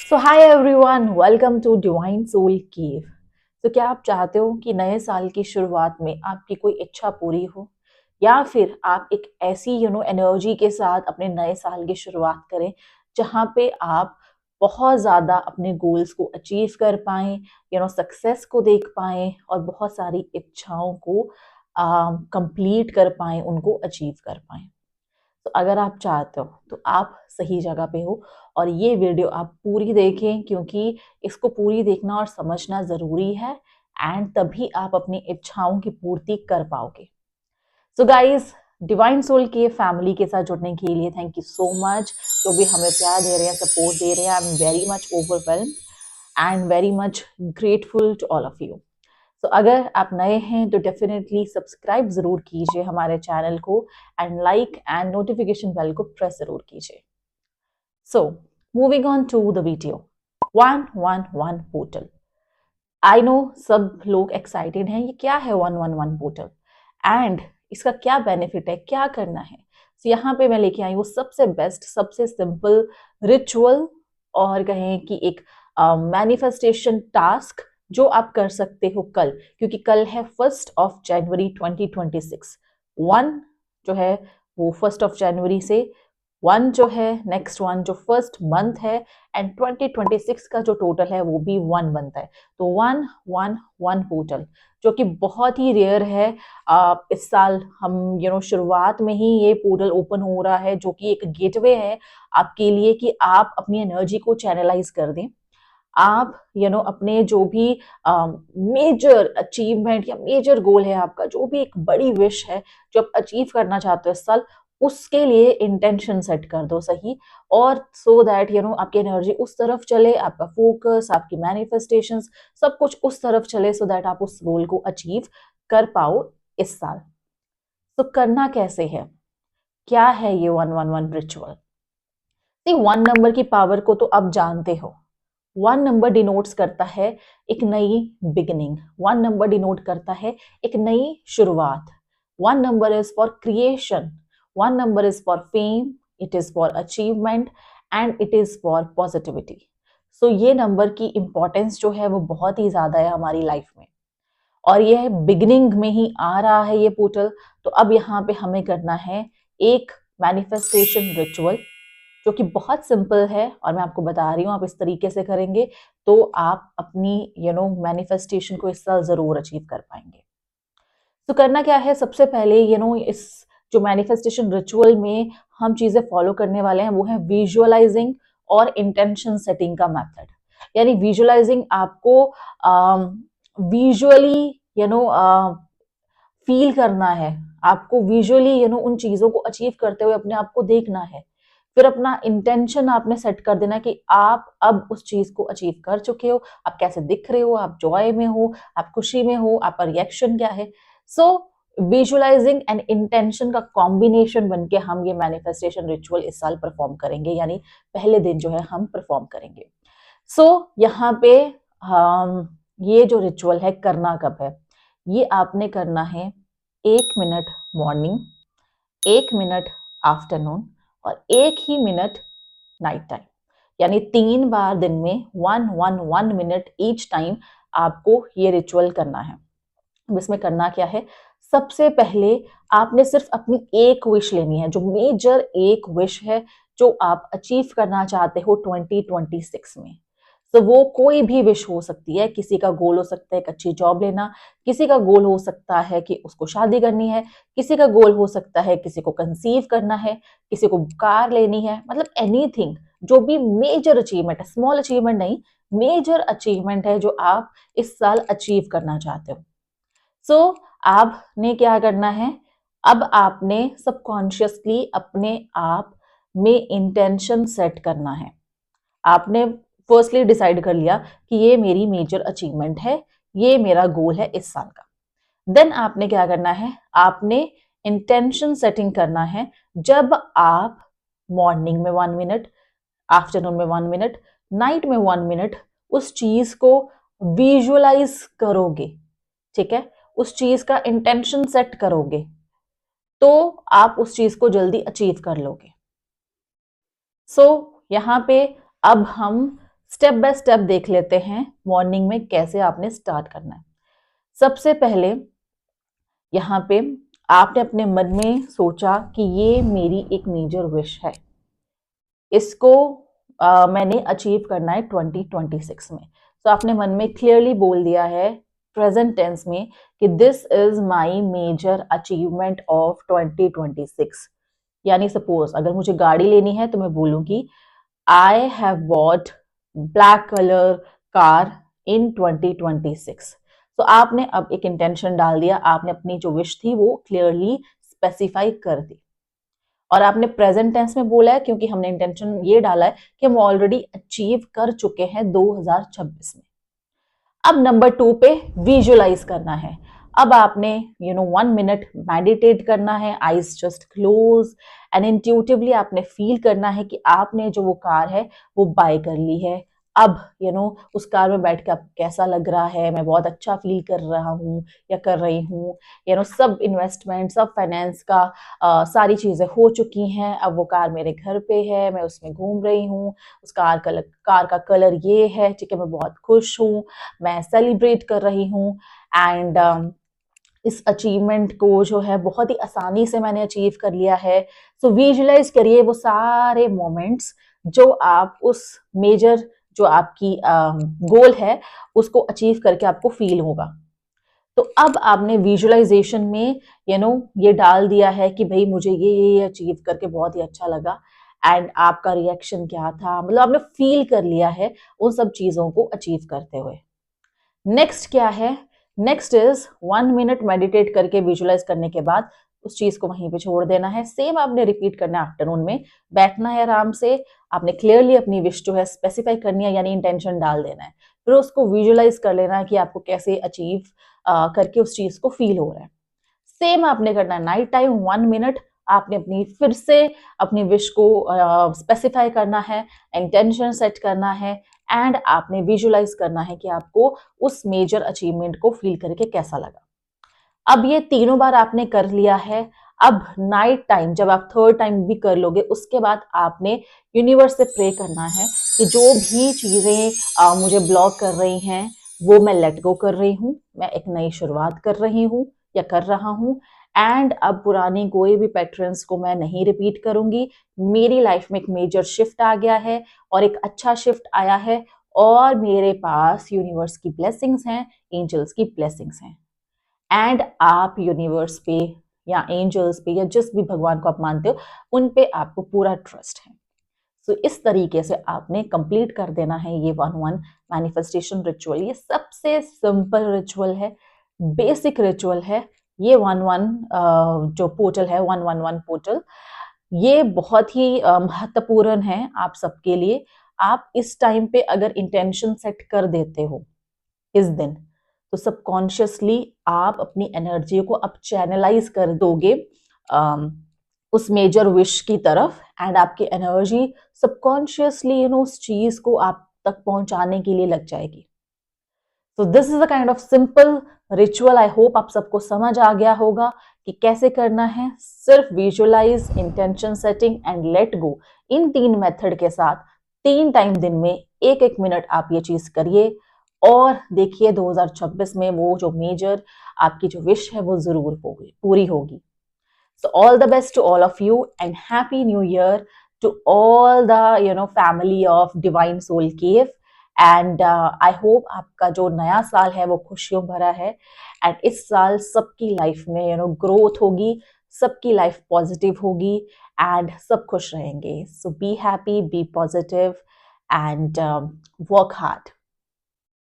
So hi everyone, welcome to divine soul cave. तो क्या आप चाहते हो कि नए साल की शुरुआत में आपकी कोई इच्छा पूरी हो, या फिर आप एक ऐसी एनर्जी के साथ अपने नए साल की शुरुआत करें जहां पे आप बहुत ज़्यादा अपने गोल्स को अचीव कर पाएं, सक्सेस को देख पाएं और बहुत सारी इच्छाओं को कंप्लीट कर पाएं, उनको अचीव कर पाएं। तो अगर आप चाहते हो तो आप सही जगह पे हो, और ये वीडियो आप पूरी देखें क्योंकि इसको पूरी देखना और समझना ज़रूरी है, एंड तभी आप अपनी इच्छाओं की पूर्ति कर पाओगे। सो गाइस, डिवाइन सोल के फैमिली के साथ जुड़ने के लिए थैंक यू सो मच। जो भी हमें प्यार दे रहे हैं, सपोर्ट दे रहे हैं, I am very much overwhelm and very much grateful to all of you. तो अगर आप नए हैं तो डेफिनेटली सब्सक्राइब जरूर कीजिए हमारे चैनल को, and like and notification bell को प्रेस जरूर कीजिए। So moving on to the video, 111 portal. I know सब लोग एक्साइटेड हैं, ये क्या है 111 पोर्टल एंड इसका क्या बेनिफिट है, क्या करना है। तो यहाँ पे मैं लेके आई हूँ सबसे बेस्ट, सबसे सिंपल रिचुअल, और कहें कि एक मैनिफेस्टेशन टास्क जो आप कर सकते हो कल, क्योंकि कल है 1 जनवरी 2026। 1 जो है वो 1 जनवरी से, 1 जो है नेक्स्ट 1 जो फर्स्ट मंथ है, एंड 2026 का जो टोटल है वो भी 1 बनता है। तो 111 पोर्टल जो कि बहुत ही रेयर है। इस साल हम शुरुआत में ही ये पोर्टल ओपन हो रहा है, जो कि एक गेटवे है आपके लिए कि आप अपनी एनर्जी को चैनलाइज कर दें। आप अपने जो भी मेजर अचीवमेंट या मेजर गोल है, आपका जो भी एक बड़ी विश है जो आप अचीव करना चाहते हो इस साल, उसके लिए इंटेंशन सेट कर दो सही। और सो दैट आपकी एनर्जी उस तरफ चले, आपका फोकस, आपकी मैनिफेस्टेशंस, सब कुछ उस तरफ चले, सो दैट आप उस गोल को अचीव कर पाओ इस साल। तो करना कैसे है, क्या है ये 111 रिचुअल? 1 नंबर की पावर को तो आप जानते हो। 1 नंबर डिनोट्स करता है एक नई बिगिनिंग। 1 नंबर डिनोट करता है एक नई शुरुआत। 1 number is for creation. 1 number is for fame, it is for achievement and it is for positivity. So ये नंबर की इंपॉर्टेंस जो है वो बहुत ही ज्यादा है हमारी लाइफ में, और ये बिगिनिंग में ही आ रहा है ये पोर्टल। तो अब यहाँ पे हमें करना है एक मैनिफेस्टेशन रिचुअल जो कि बहुत सिंपल है, और मैं आपको बता रही हूँ आप इस तरीके से करेंगे तो आप अपनी मैनिफेस्टेशन को इस साल जरूर अचीव कर पाएंगे। तो करना क्या है, सबसे पहले इस जो मैनिफेस्टेशन रिचुअल में हम चीजें फॉलो करने वाले हैं वो है विजुअलाइजिंग और इंटेंशन सेटिंग का मेथड। यानी विजुअलाइजिंग आपको विजुअली फील करना है, आपको विजुअली उन चीजों को अचीव करते हुए अपने आप को देखना है। फिर अपना इंटेंशन आपने सेट कर देना कि आप अब उस चीज को अचीव कर चुके हो, आप कैसे दिख रहे हो, आप जॉय में हो, आप खुशी में हो, आपका रिएक्शन क्या है। सो विजुअलाइजिंग एंड इंटेंशन का कॉम्बिनेशन बनके हम ये मैनिफेस्टेशन रिचुअल इस साल परफॉर्म करेंगे, यानी पहले दिन जो है हम परफॉर्म करेंगे। सो यहाँ पे ये जो रिचुअल है करना कब है, ये आपने करना है 1 मिनट मॉर्निंग, 1 मिनट आफ्टरनून, और 1 ही मिनट नाइट टाइम। यानी 3 बार दिन में 1 1 1 मिनट ईच टाइम आपको ये रिचुअल करना है। इसमें करना क्या है, सबसे पहले आपने सिर्फ अपनी एक विश लेनी है, जो मेजर एक विश है जो आप अचीव करना चाहते हो 2026 में। तो वो कोई भी विश हो सकती है, किसी का गोल हो सकता है एक अच्छी जॉब लेना, किसी का गोल हो सकता है कि उसको शादी करनी है, किसी का गोल हो सकता है किसी को कंसीव करना है, किसी को कार लेनी है, मतलब एनीथिंग जो भी मेजर अचीवमेंट है, स्मॉल अचीवमेंट नहीं, मेजर अचीवमेंट है जो आप इस साल अचीव करना चाहते हो। सो आपने क्या करना है, अब आपने सबकॉन्शियसली अपने आप में इंटेंशन सेट करना है। आपने फर्स्टली डिसाइड कर लिया कि ये मेरी मेजर अचीवमेंट है, ये मेरा गोल है इस साल का। देन आपने क्या करना है, आपने इंटेंशन सेटिंग करना है। जब आप मॉर्निंग में 1 मिनट, आफ्टरनून में 1 मिनट, नाइट में 1 मिनट उस चीज को विजुअलाइज करोगे, ठीक है, उस चीज का इंटेंशन सेट करोगे, तो आप उस चीज को जल्दी अचीव कर लोगे। सो यहाँ पे अब हम स्टेप बाय स्टेप देख लेते हैं मॉर्निंग में कैसे आपने स्टार्ट करना है। सबसे पहले यहाँ पे आपने अपने मन में सोचा कि ये मेरी एक मेजर विश है, इसको मैंने अचीव करना है 2026 में। तो आपने मन में क्लियरली बोल दिया है प्रेजेंट टेंस में कि this is my major achievement of 2026। यानी सपोज अगर मुझे गाड़ी लेनी है तो मैं बोलूंगी I have bought black colour car in 2026। तो आपने अब एक इंटेंशन डाल दिया, आपने अपनी जो विश थी वो क्लियरली स्पेसिफाई कर दी। और आपने प्रेजेंट टेंस में बोला है क्योंकि हमने इंटेंशन ये डाला है कि हम ऑलरेडी अचीव कर चुके हैं 2026 में। अब नंबर 2 पे विजुअलाइज करना है। अब आपने 1 मिनट मेडिटेट करना है, eyes just close and intuitively आपने फील करना है कि आपने जो वो कार है वो बाय कर ली है। अब उस कार में बैठ के आपको कैसा लग रहा है, मैं बहुत अच्छा फील कर रहा हूँ या कर रही हूँ। सब इन्वेस्टमेंट, सब फाइनेंस का सारी चीजें हो चुकी हैं, अब वो कार मेरे घर पे है, मैं उसमें घूम रही हूँ, उस कार का कलर ये है, ठीक है, मैं बहुत खुश हूँ, मैं सेलिब्रेट कर रही हूँ। एंड इस अचीवमेंट को जो है बहुत ही आसानी से मैंने अचीव कर लिया है। सो विजुअलाइज करिए वो सारे मोमेंट्स जो आप उस मेजर जो आपकी गोल है उसको अचीव करके आपको फील होगा। तो अब आपने विजुअलाइजेशन में ये डाल दिया है कि भाई मुझे ये अचीव करके बहुत ही अच्छा लगा। एंड आपका रिएक्शन क्या था, मतलब आपने फील कर लिया है उन सब चीजों को अचीव करते हुए। नेक्स्ट क्या है, नेक्स्ट इज 1 मिनट मेडिटेट करके विजुअलाइज करने के बाद उस चीज को वहीं पे छोड़ देना है। सेम आपने रिपीट करना है आफ्टरनून में, बैठना है आराम से, आपने क्लियरली अपनी विश जो है स्पेसिफाई करनी है, यानी इंटेंशन डाल देना है, फिर उसको विजुअलाइज कर लेना है कि आपको कैसे अचीव करके उस चीज को फील हो रहा है। सेम आपने करना है नाइट टाइम 1 मिनट, आपने अपनी फिर से अपनी विश को स्पेसिफाई करना है, इंटेंशन सेट करना है एंड आपने विजुअलाइज करना है कि आपको उस मेजर अचीवमेंट को फील करके कैसा लगा। अब ये तीनों बार आपने कर लिया है। अब नाइट टाइम जब आप थर्ड टाइम भी कर लोगे उसके बाद आपने यूनिवर्स से प्रे करना है कि जो भी चीजें मुझे ब्लॉक कर रही हैं वो मैं लेट गो कर रही हूँ, मैं एक नई शुरुआत कर रही हूँ या कर रहा हूँ। एंड अब पुरानी कोई भी पैटर्न्स को मैं नहीं रिपीट करूंगी। मेरी लाइफ में एक मेजर शिफ्ट आ गया है और एक अच्छा शिफ्ट आया है और मेरे पास यूनिवर्स की ब्लेसिंग्स हैं, एंजल्स की ब्लेसिंग्स हैं। एंड आप यूनिवर्स पे या एंजल्स पे या जिस भी भगवान को आप मानते हो उन पे आपको पूरा ट्रस्ट है। सो इस तरीके से आपने कंप्लीट कर देना है ये 1-1 मैनिफेस्टेशन रिचुअल। ये सबसे सिंपल रिचुअल है, बेसिक रिचुअल है। ये 1-1 जो पोर्टल है 111 पोर्टल, ये बहुत ही महत्वपूर्ण है आप सबके लिए। आप इस टाइम पे अगर इंटेंशन सेट कर देते हो इस दिन, तो सबकॉन्शियसली आप अपनी एनर्जी को अब चैनलाइज कर दोगे उस मेजर विश की तरफ एंड आपकी एनर्जी सबकॉन्शियसली उस चीज को आप तक पहुंचाने के लिए लग जाएगी। तो this is a kind of simple ritual. I hope आप सबको समझ आ गया होगा कि कैसे करना है। सिर्फ visualise, intention setting and let go, इन 3 मेथड के साथ 3 टाइम दिन में 1-1 मिनट आप ये चीज करिए और देखिए 2026 में वो जो मेजर आपकी जो विश है वो जरूर होगी, पूरी होगी। So all the best to all of you and happy new year to all the family of Divine Soul Cave. And I hope आपका जो नया साल है वो खुशियों भरा है एंड इस साल सबकी लाइफ में ग्रोथ होगी, सबकी लाइफ पॉजिटिव होगी एंड सब खुश रहेंगे। So be happy, be positive and work hard.